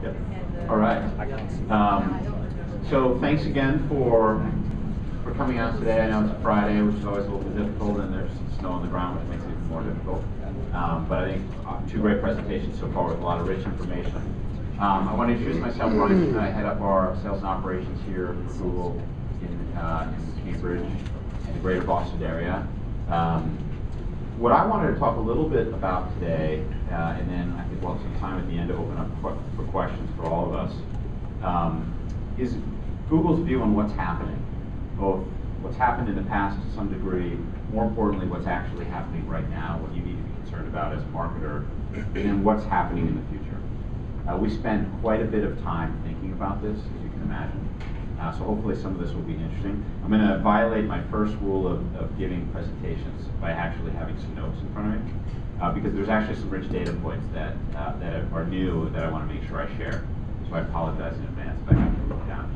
Yep. All right. So thanks again for coming out today. I know it's a Friday, which is always a little bit difficult, and there's snow on the ground, which makes it even more difficult. But I think two great presentations so far with a lot of rich information. I want to introduce myself. Ryan, I head up our sales and operations here for Google in Cambridge and the greater Boston area. What I wanted to talk a little bit about today, and then I think we'll have some time at the end to open up for questions for all of us, is Google's view on what's happening, both what's happened in the past to some degree, more importantly, what's actually happening right now, what you need to be concerned about as a marketer, and then what's happening in the future. We spend quite a bit of time thinking about this, as you can imagine. So hopefully some of this will be interesting. I'm going to violate my first rule of giving presentations by actually having some notes in front of me, because there's actually some rich data points that are new that I want to make sure I share. So I apologize in advance if I have to look down.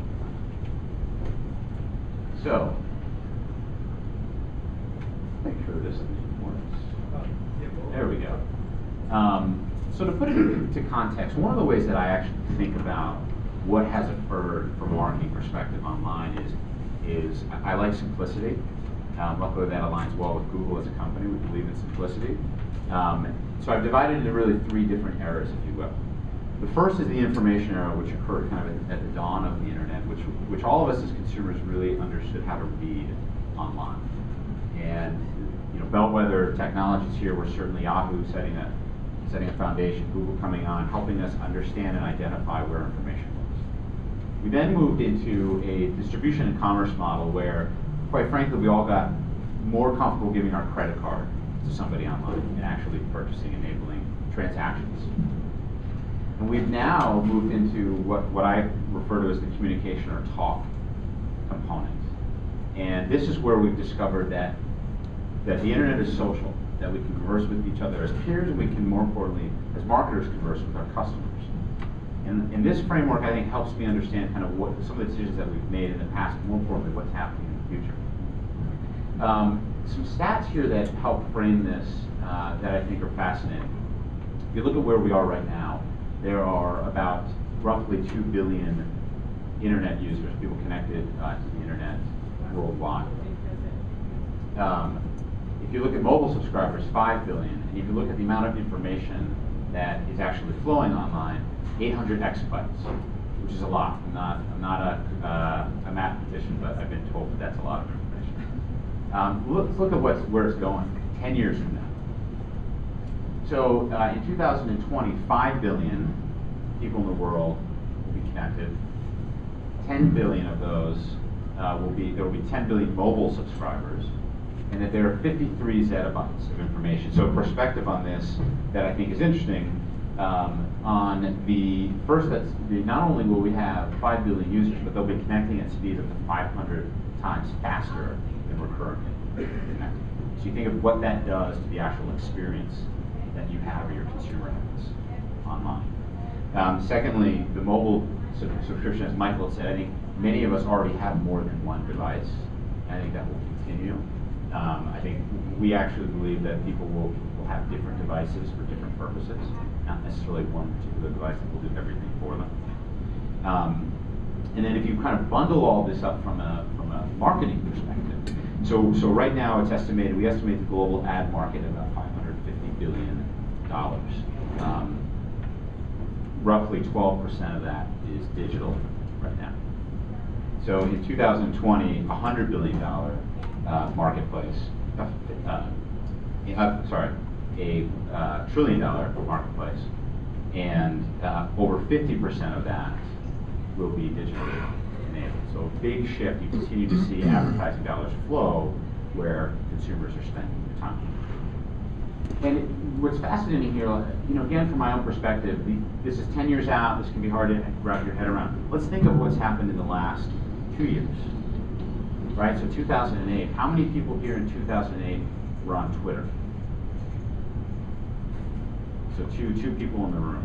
So, make sure this works. There we go. So to put it into context, one of the ways that I actually think about what has occurred from a marketing perspective online is I like simplicity. Luckily that aligns well with Google as a company. We believe in simplicity. So I've divided into really three different eras, if you will. The first is the information era, which occurred kind of at the dawn of the internet, which all of us as consumers really understood how to read online. And bellwether technologies here were certainly Yahoo setting a foundation, Google coming on, helping us understand and identify where information was. We then moved into a distribution and commerce model where, quite frankly, we all got more comfortable giving our credit card to somebody online and actually purchasing, enabling transactions. And we've now moved into what I refer to as the communication or talk component. And this is where we've discovered that the internet is social, that we can converse with each other as peers, and we can, more importantly, as marketers, converse with our customers. And this framework, I think, helps me understand kind of what some of the decisions that we've made in the past, and more importantly, what's happening in the future. Some stats here that help frame this that I think are fascinating. If you look at where we are right now, there are about roughly 2 billion internet users, people connected to the internet worldwide. If you look at mobile subscribers, 5 billion, and if you look at the amount of information that is actually flowing online, 800 exabytes, which is a lot. I'm not a mathematician, but I've been told that that's a lot of information. Let's look at where it's going 10 years from now. So in 2020, 5 billion people in the world will be connected. 10 billion of those there will be 10 billion mobile subscribers, and that there are 53 zettabytes of information. So perspective on this that I think is interesting, on the first, not only will we have 5 billion users, but they'll be connecting at speeds up to 500 times faster than we're currently connected. So you think of what that does to the actual experience that you have or your consumer has online. Secondly, the mobile subscription, as Michael said, I think many of us already have more than one device. I think that will continue. I think we actually believe that people will have different devices for different purposes, not necessarily one particular device that will do everything for them. And then if you kind of bundle all this up from a marketing perspective, so right now it's estimated, we estimate the global ad market at about $550 billion. Roughly 12% of that is digital right now. So in 2020, $100 billion marketplace, $1 trillion marketplace, and over 50% of that will be digitally enabled. So a big shift. You continue to see advertising dollars flow where consumers are spending their time. And what's fascinating here, again, from my own perspective, this is 10 years out. This can be hard to wrap your head around. Let's think of what's happened in the last 2 years. Right, so 2008, how many people here in 2008 were on Twitter? So two people in the room.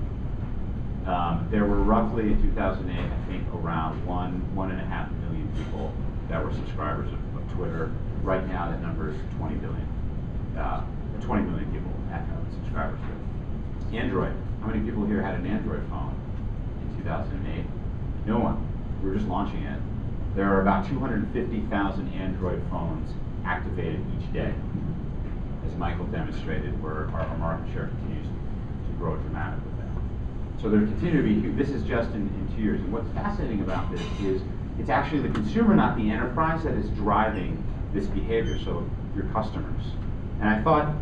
There were roughly in 2008, I think, around 1.5 million people that were subscribers of Twitter. Right now, that number is 20 million. 20 million people have subscribers to it. Android, how many people here had an Android phone in 2008? No one. We were just launching it. There are about 250,000 Android phones activated each day. As Michael demonstrated, where our market share continues to grow dramatically. So there continue to be huge. This is just in 2 years. And what's fascinating about this is it's actually the consumer, not the enterprise, that is driving this behavior, so your customers. And I thought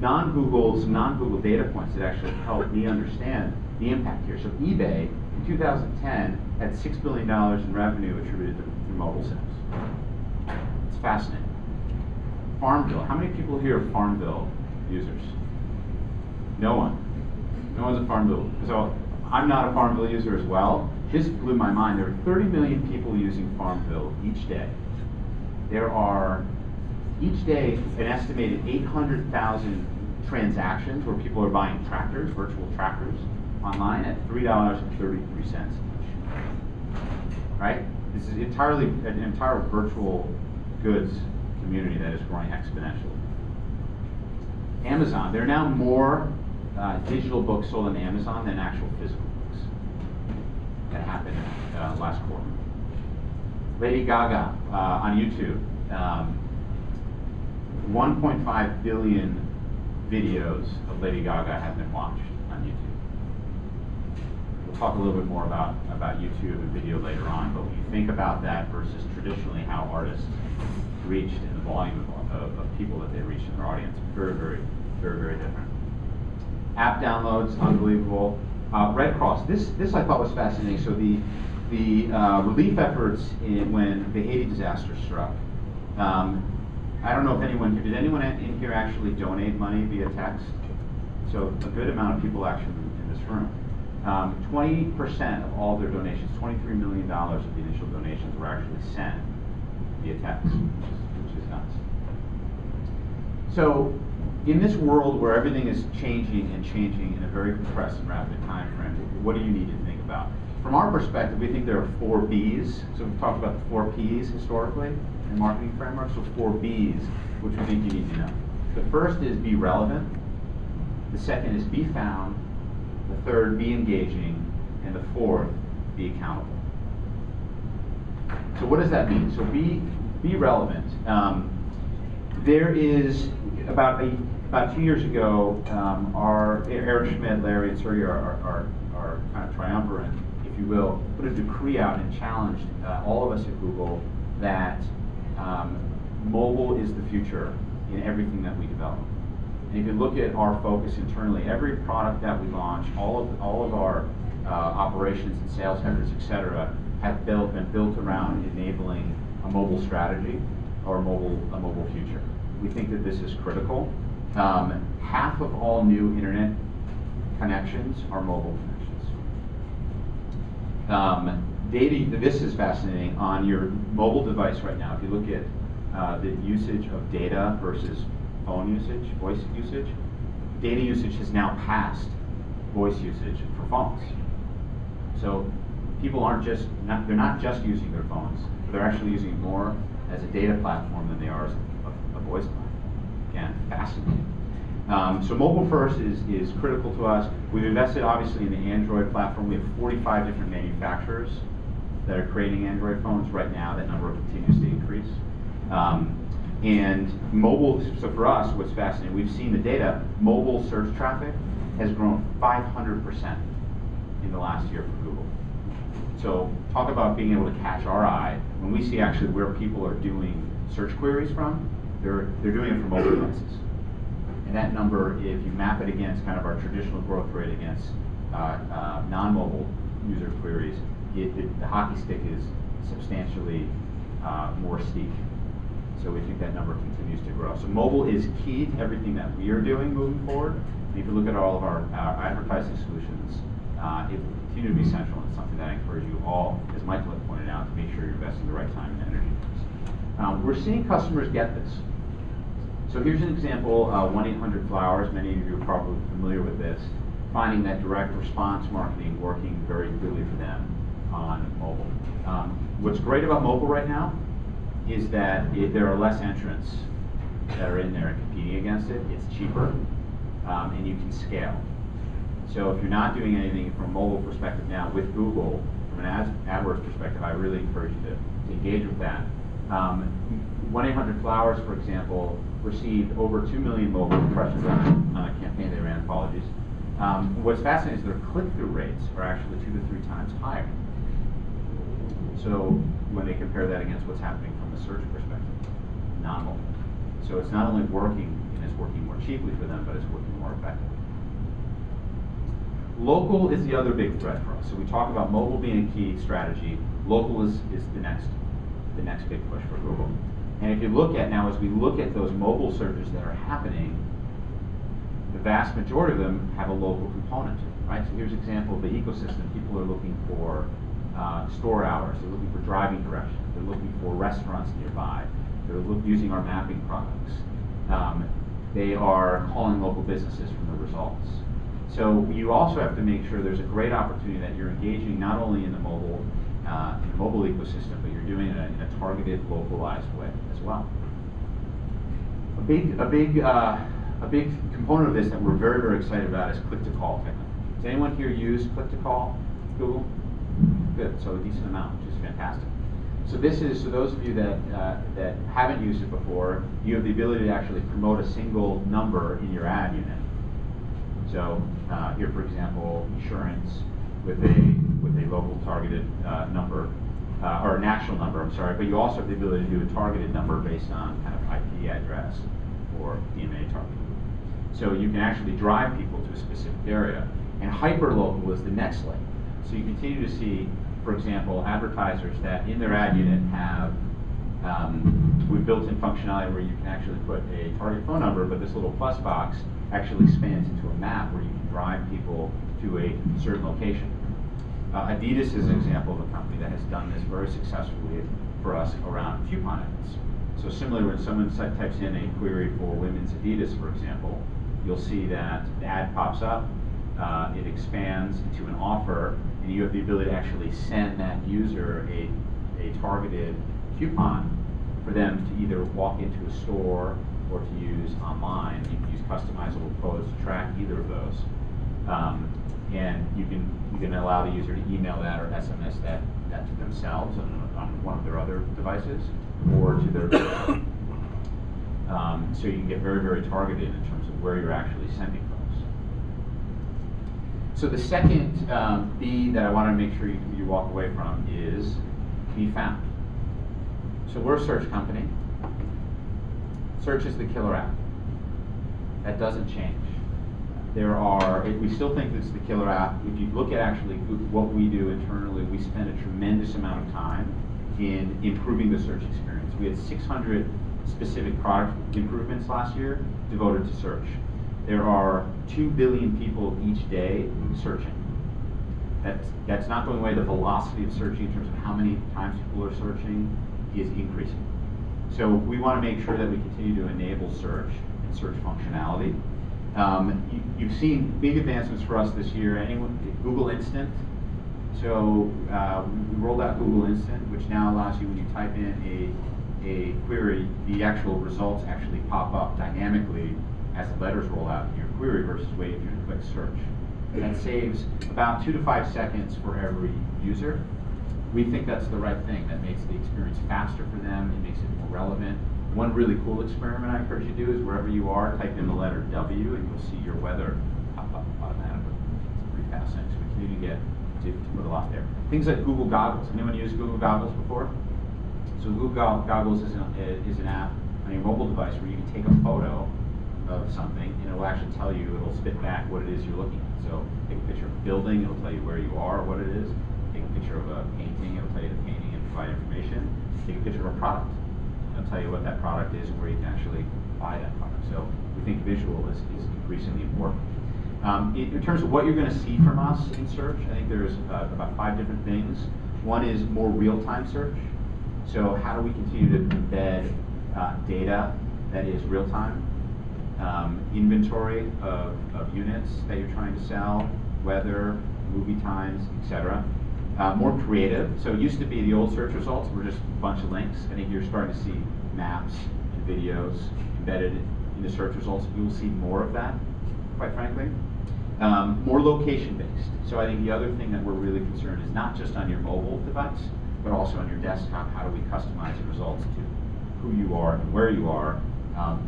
non-Google data points that actually helped me understand the impact here. So eBay, in 2010, had $6 billion in revenue attributed to mobile sales. It's fascinating. Farmville, how many people here are Farmville users? No one. No one's a Farmville. So I'm not a Farmville user as well. This blew my mind. There are 30 million people using Farmville each day. There are, each day, an estimated 800,000 transactions where people are buying tractors, virtual tractors, online at $3.33 each. Right? This is entirely an entire virtual goods community that is growing exponentially. Amazon, there are now more digital books sold on Amazon than actual physical books. That happened last quarter. Lady Gaga on YouTube, 1.5 billion videos of Lady Gaga have been watched on YouTube. We'll talk a little bit more about YouTube and video later on, but when you think about that versus traditionally how artists reached and the volume of people that they reached in their audience, very, very, very, very different. App downloads, unbelievable. Red Cross, this I thought was fascinating. So the relief efforts when the Haiti disaster struck. I don't know if did anyone in here actually donate money via text? So a good amount of people actually in this room. 20% of all their donations, $23 million of the initial donations were actually sent via text, which is nuts. So in this world where everything is changing in a very compressed and rapid time frame, what do you need to think about? From our perspective, we think there are 4 Bs. So we've talked about the 4 Ps historically in marketing frameworks, so 4 Bs, which we think you need to know. The first is be relevant. The second is be found. The third, be engaging. And the fourth, be accountable. So what does that mean? So be relevant. There is about 2 years ago, our Eric Schmidt, Larry, and Sergey, our kind of triumvirate, if you will, put a decree out and challenged all of us at Google that mobile is the future in everything that we develop. And if you look at our focus internally, every product that we launch, all of our operations and sales efforts, et cetera, have been built around enabling a mobile strategy or a mobile future. We think that this is critical. Half of all new internet connections are mobile connections. Data, this is fascinating. On your mobile device right now, if you look at the usage of data versus phone usage, voice usage, data usage has now passed voice usage for phones. So people they're not just using their phones, but they're actually using more as a data platform than they are as a voice platform. Again, fascinating. So mobile first is critical to us. We've invested obviously in the Android platform. We have 45 different manufacturers that are creating Android phones right now. That number continues to increase. And mobile, so for us, what's fascinating, we've seen the data, mobile search traffic has grown 500% in the last year for Google. So talk about being able to catch our eye. When we see actually where people are doing search queries from, they're doing it from mobile devices. And that number, if you map it against kind of our traditional growth rate against non-mobile user queries, the hockey stick is substantially more steep. So we think that number continues to grow. So mobile is key to everything that we are doing moving forward. And if you look at all of our advertising solutions, it will continue to be central, and it's something that I encourage you all, as Michael had pointed out, to make sure you're investing the right time and energy. We're seeing customers get this. So here's an example, 1-800-Flowers, many of you are probably familiar with this, finding that direct response marketing working very clearly for them on mobile. What's great about mobile right now is that there are less entrants that are in there and competing against it. It's cheaper, and you can scale. So if you're not doing anything from a mobile perspective now with Google, from an AdWords perspective, I really encourage you to engage with that. 1-800-Flowers, for example, received over 2 million mobile impressions on a campaign they ran, apologies. What's fascinating is their click-through rates are actually 2 to 3 times higher. So when they compare that against what's happening from a search perspective, non-mobile. So it's not only working, and it's working more cheaply for them, but it's working more effectively. Local is the other big threat for us. So we talk about mobile being a key strategy. Local is the next big push for Google. And if you look at now, as we look at those mobile searches that are happening, the vast majority of them have a local component, right? So here's an example of the ecosystem. People are looking for store hours. They're looking for driving directions. They're looking for restaurants nearby. They're using our mapping products. They are calling local businesses from the results. So you also have to make sure there's a great opportunity that you're engaging not only in the mobile ecosystem, but you're doing it in a targeted, localized way as well. A big component of this that we're very, very excited about is click-to-call technology. Does anyone here use click-to-call, Google? Good, so a decent amount, which is fantastic. So so those of you that haven't used it before, you have the ability to actually promote a single number in your ad unit. So here, for example, insurance with a local targeted number, or a national number, I'm sorry, but you also have the ability to do a targeted number based on kind of IP address or DMA targeting. So you can actually drive people to a specific area. And hyperlocal is the next layer. So you continue to see, for example, advertisers that in their ad unit have, we've built in functionality where you can actually put a target phone number, but this little plus box actually expands into a map where you can drive people to a certain location. Adidas is an example of a company that has done this very successfully for us around coupon ads. So similarly, when someone types in a query for women's Adidas, for example, you'll see that the ad pops up, it expands into an offer, and you have the ability to actually send that user a targeted coupon for them to either walk into a store or to use online. You can use customizable codes to track either of those. And you can allow the user to email that or SMS that to themselves on one of their other devices or to their so you can get very, very targeted in terms of where you're actually sending folks. So the second B that I want to make sure you walk away from is be found. So we're a search company. Search is the killer app. That doesn't change. We still think this is the killer app. If you look at actually what we do internally, we spend a tremendous amount of time in improving the search experience. We had 600 specific product improvements last year devoted to search. There are 2 billion people each day searching. That's not going away. The velocity of searching in terms of how many times people are searching is increasing. So we want to make sure that we continue to enable search and search functionality. You've seen big advancements for us this year. Google Instant. So we rolled out Google Instant, which now allows you, when you type in a query, the actual results actually pop up dynamically as the letters roll out in your query versus waiting for you to click search. That saves about 2 to 5 seconds for every user. We think that's the right thing. That makes the experience faster for them. It makes it more relevant. One really cool experiment I encourage you to do is wherever you are, type in the letter W, and you'll see your weather pop up automatically. It's pretty fascinating. So we continue to get to put a lot there. Things like Google Goggles. Anyone use Google Goggles before? So Google Goggles is an app on your mobile device where you can take a photo of something, and it will actually tell you, it'll spit back what it is you're looking at. So take a picture of a building, it'll tell you where you are, what it is. Take a picture of a painting, it'll tell you the painting and provide information. Take a picture of a product, it'll tell you what that product is and where you can actually buy that product. So we think visual is increasingly important. In terms of what you're going to see from us in search, I think there's about 5 different things. One is more real-time search. So how do we continue to embed data that is real-time? Inventory of units that you're trying to sell, weather, movie times, etc. More creative. So it used to be the old search results were just a bunch of links. I think you're starting to see maps and videos embedded in the search results. You'll see more of that, quite frankly. More location-based. So I think the other thing that we're really concerned is not just on your mobile device, but also on your desktop. How do we customize the results to who you are and where you are,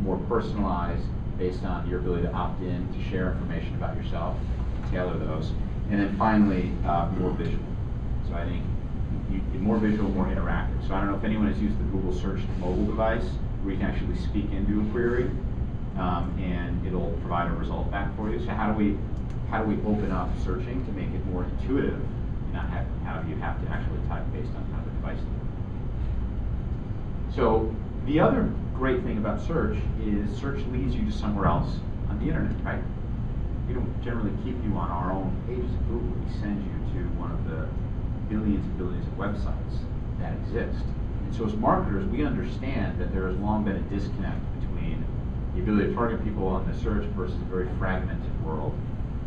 more personalized based on your ability to opt in, to share information about yourself, tailor those. And then finally, more visual. So I think more visual, more interactive. So I don't know if anyone has used the Google Search mobile device, where you can actually speak into a query, and it'll provide a result back for you. So how do we open up searching to make it more intuitive, and not have you have to actually type based on how the device is. So the other great thing about search is search leads you to somewhere else on the internet, right? We don't generally keep you on our own pages of Google. We send you to one of the billions and billions of websites that exist. And so as marketers, we understand that there has long been a disconnect between the ability to target people on the search versus a very fragmented world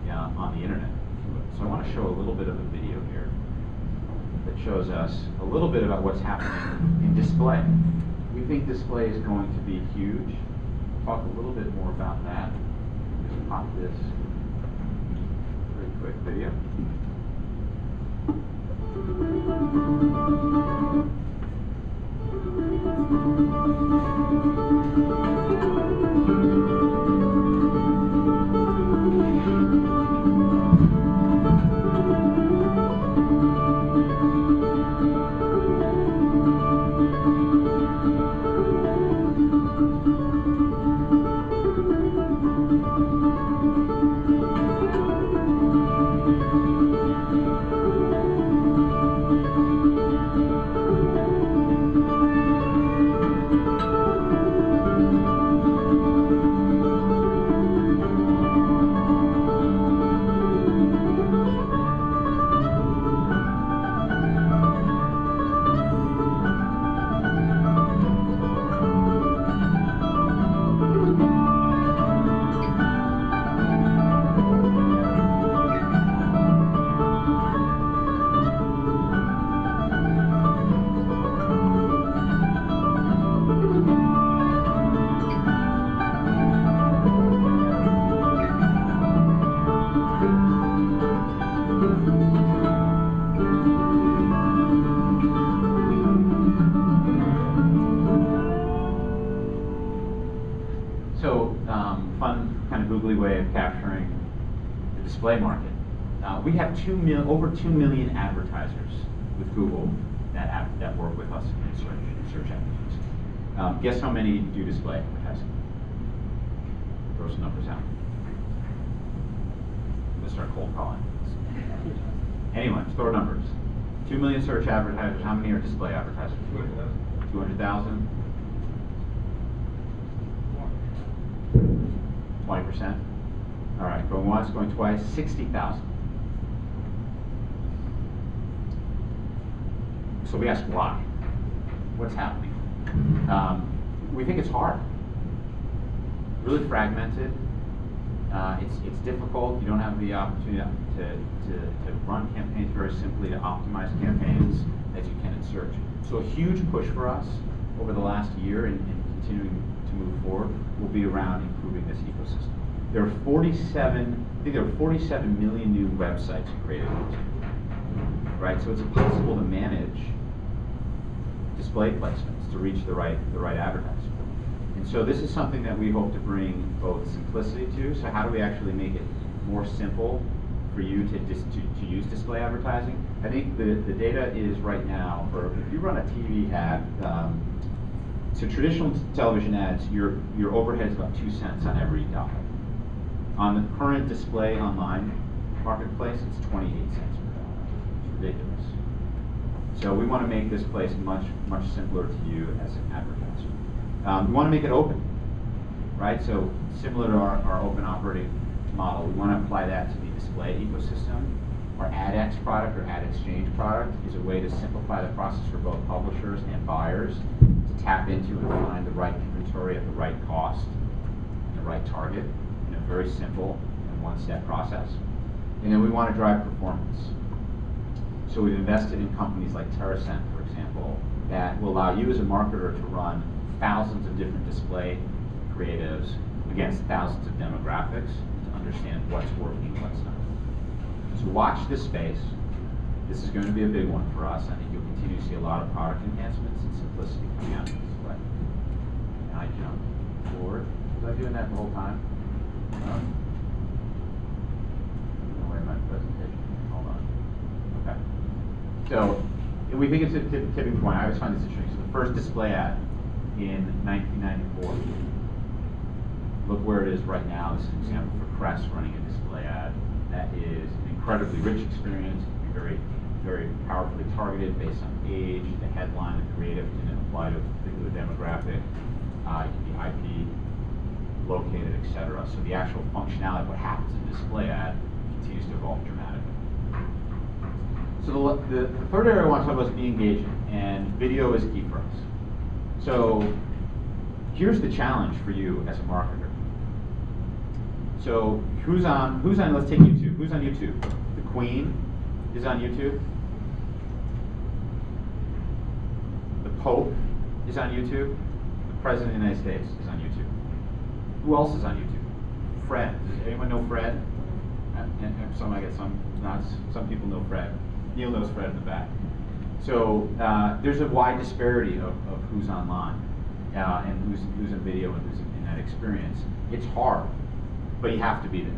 on the internet. So I want to show a little bit of a video here that shows us a little bit about what's happening in display. We think display is going to be huge. We'll talk a little bit more about that. Just pop this very quick video. Fun kind of googly way of capturing the display market. We have over 2 million advertisers with Google that work with us in search advertising. Guess how many do display advertising? Throw some numbers out. Let's start cold calling. Anyone, throw numbers. 2 million search advertisers. How many are display advertisers? 200,000. 20%. All right, going once, going twice, 60,000. So we ask why. What's happening? We think it's hard. Really fragmented. It's difficult. You don't have the opportunity to run campaigns very simply, to optimize campaigns as you can in search. So a huge push for us over the last year and continuing to move forward will be around improving this ecosystem. There are 47 million new websites created, right? So it's impossible to manage display placements to reach the right advertiser. And so this is something that we hope to bring both simplicity to. So how do we actually make it more simple for you to use display advertising? I think the data is right now, for if you run a TV ad, so traditional television ads, your overhead is about 2 cents on every dollar. On the current display online marketplace, it's 28 cents per dollar. It's ridiculous. So we want to make this place much simpler to you as an advertiser. We want to make it open, right? So similar to our open operating model, we want to apply that to the display ecosystem. Our AdX product, or Ad Exchange product, is a way to simplify the process for both publishers and buyers to tap into and find the right inventory at the right cost and the right target in a very simple and one-step process. And then we want to drive performance. So we've invested in companies like TerraSent, for example, that will allow you as a marketer to run thousands of different display creatives against thousands of demographics, to understand what's working, what's not. So watch this space. This is going to be a big one for us. I think you'll continue to see a lot of product enhancements and simplicity coming out of this way. And I jump forward. Was I doing that the whole time? No way my presentation. Hold on. Okay. So we think it's a tipping point. I always find this interesting. So the first display ad in 1994. Look where it is right now. This is an example for Crest running a display ad. That is an incredibly rich experience. It can be very, very powerfully targeted based on age, the headline, the creative can apply to a particular demographic. It can be IP located, etc. So the actual functionality of what happens in a display ad continues to evolve dramatically. So the third area I want to talk about is be engaging, and video is key for us. So here's the challenge for you as a marketer. So who's on, let's take YouTube. Who's on YouTube? The Queen is on YouTube. The Pope is on YouTube. The President of the United States is on YouTube. Who else is on YouTube? Fred. Does anyone know Fred? And some, I get some nods. Some people know Fred. Neil knows Fred in the back. So there's a wide disparity of who's online and who's in video and who's in that experience. It's hard, but you have to be there.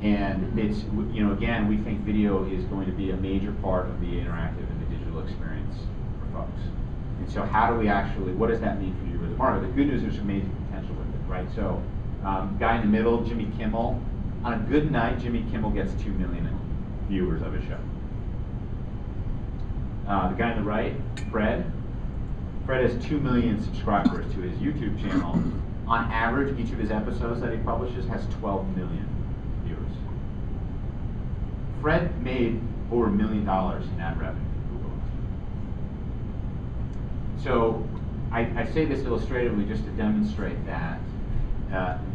And it's, again, we think video is going to be a major part of the interactive and the digital experience for folks. And so how do we actually, what does that mean for you as a marketer? The good news is there's amazing potential with it, right? So guy in the middle, Jimmy Kimmel, on a good night, Jimmy Kimmel gets 2 million viewers of his show. The guy on the right, Fred has 2 million subscribers to his YouTube channel. On average, each of his episodes that he publishes has 12 million viewers. Fred made over $1 million in ad revenue for Google. So I say this illustratively just to demonstrate that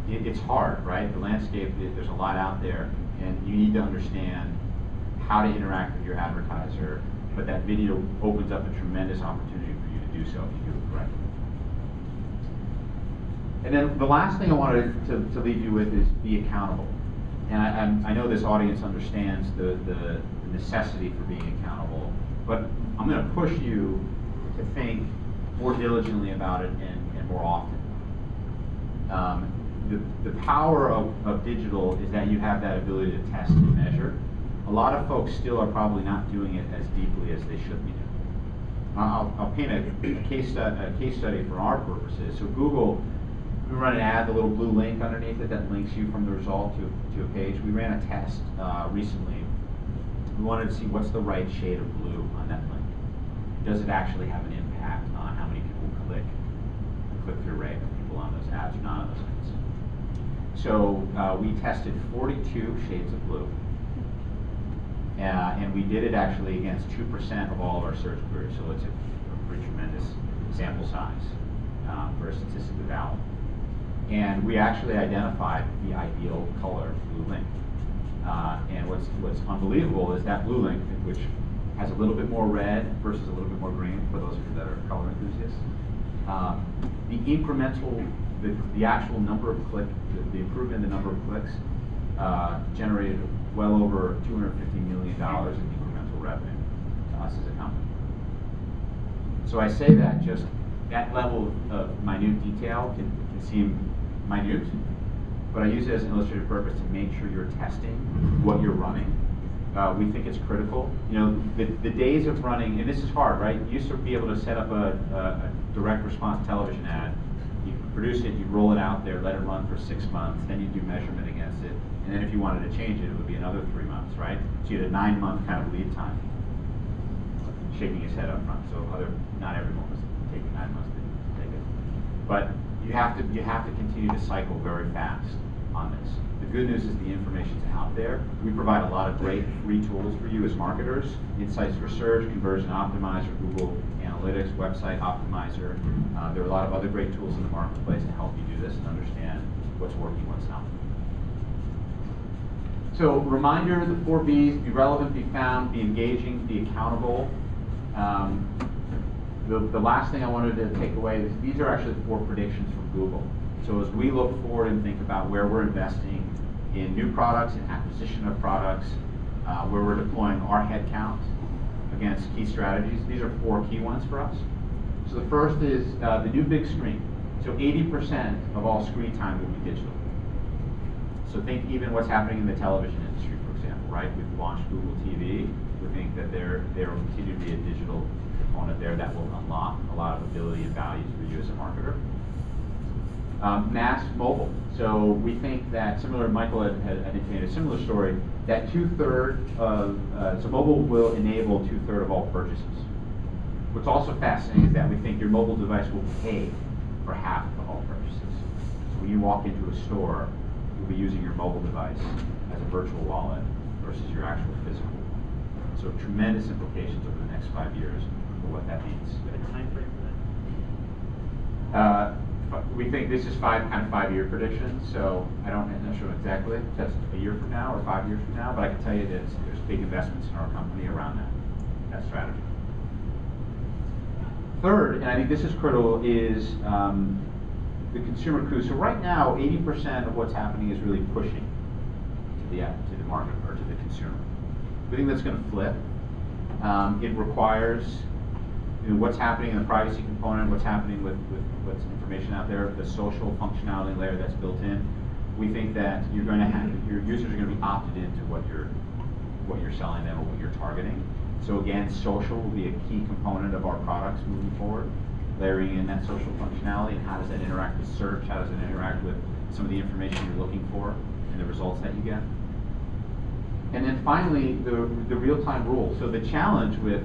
it's hard, right? The landscape, there's a lot out there, and you need to understand how to interact with your advertiser, but that video opens up a tremendous opportunity for you to do so if you do it correctly. And then the last thing I wanted to leave you with is be accountable. And I know this audience understands the necessity for being accountable, but I'm going to push you to think more diligently about it and more often. The power of digital is that you have that ability to test and measure. A lot of folks still are probably not doing it as deeply as they should be doing. I'll paint a case study for our purposes. So Google, we run an ad, the little blue link underneath it that links you from the result to a page. We ran a test recently. We wanted to see what's the right shade of blue on that link. Does it actually have an impact on how many people click, the click-through rate of people on those ads or not on those links? So we tested 42 shades of blue. And we did it actually against 2% of all of our search queries, so it's a pretty tremendous sample size for a statistically valid. And we actually identified the ideal color blue link. And what's unbelievable is that blue link, which has a little bit more red versus a little bit more green, for those of you that are color enthusiasts, the incremental, the actual number of clicks, the improvement in the number of clicks generated well over $250 million in incremental revenue to us as a company. So I say that just that level of minute detail can seem minute, but I use it as an illustrative purpose to make sure you're testing what you're running. We think it's critical. The days of running, and this is hard, right? You used to be able to set up a direct response television ad. You produce it, you roll it out there, let it run for 6 months, then you do measurement against it, and then if you wanted to change it, it would be another 3 months, right? So you had a 9-month kind of lead time. Shaking his head up front, so not everyone was taking 9 months to take it. But you have to continue to cycle very fast on this. The good news is the information's out there. We provide a lot of great free tools for you as marketers: Insights for Search, Conversion Optimizer, Google Analytics, Website Optimizer. There are a lot of other great tools in the marketplace to help you do this and understand what's working, what's not. So reminder, the 4 Bs: be relevant, be found, be engaging, be accountable. The last thing I wanted to take away is these are actually 4 predictions from Google. So as we look forward and think about where we're investing in new products and acquisition of products, where we're deploying our headcount against key strategies. These are 4 key ones for us. So the first is the new big screen. So 80% of all screen time will be digital. So think even what's happening in the television industry, for example, right? We've launched Google TV. We think that there will continue to be a digital component there that will unlock a lot of ability and values for you as a marketer. Mass mobile. So we think that, similar, Michael had I think made a similar story, that 2/3 of, so mobile will enable 2/3 of all purchases. What's also fascinating is that we think your mobile device will pay for half of all purchases. So when you walk into a store, you'll be using your mobile device as a virtual wallet versus your actual physical wallet. So tremendous implications over the next 5 years for what that means. Do you have a time frame for that? We think this is kind of 5-year predictions, so I'm not sure exactly if that's a year from now or 5 years from now, but I can tell you that there's big investments in our company around that strategy. Third, and I think this is critical, is the consumer coup. So right now, 80% of what's happening is really pushing to the market or to the consumer. We think that's going to flip. It requires what's happening in the privacy component, what's happening with what's information out there, the social functionality layer that's built in. We think that you're going to have your users are going to be opted into what you're selling them or what you're targeting. So again, social will be a key component of our products moving forward, layering in that social functionality and how does that interact with search, how does it interact with some of the information you're looking for and the results that you get. And then finally, the real-time rule. So the challenge with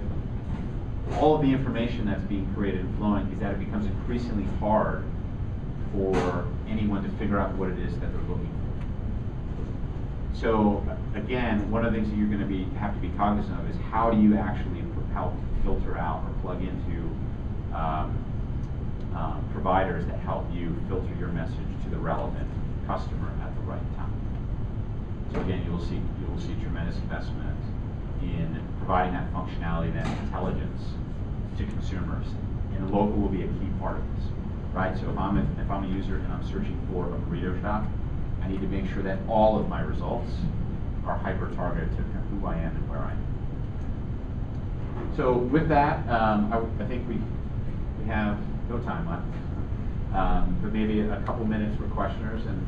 all of the information that's being created and flowing is that it becomes increasingly hard for anyone to figure out what it is that they're looking for. So again, one of the things that you're going to have to be cognizant of is how do you actually help filter out or plug into providers that help you filter your message to the relevant customer at the right time. So again, you will see tremendous investment in providing that functionality, that intelligence to consumers, and local will be a key part of this, right? So if I'm a user and I'm searching for a burrito shop, I need to make sure that all of my results are hyper-targeted to who I am and where I am. So with that, I think we have no time left, but maybe a couple minutes for questioners, and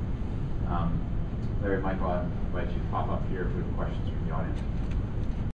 Larry, Michael, I invite you to pop up here if we have questions from the audience.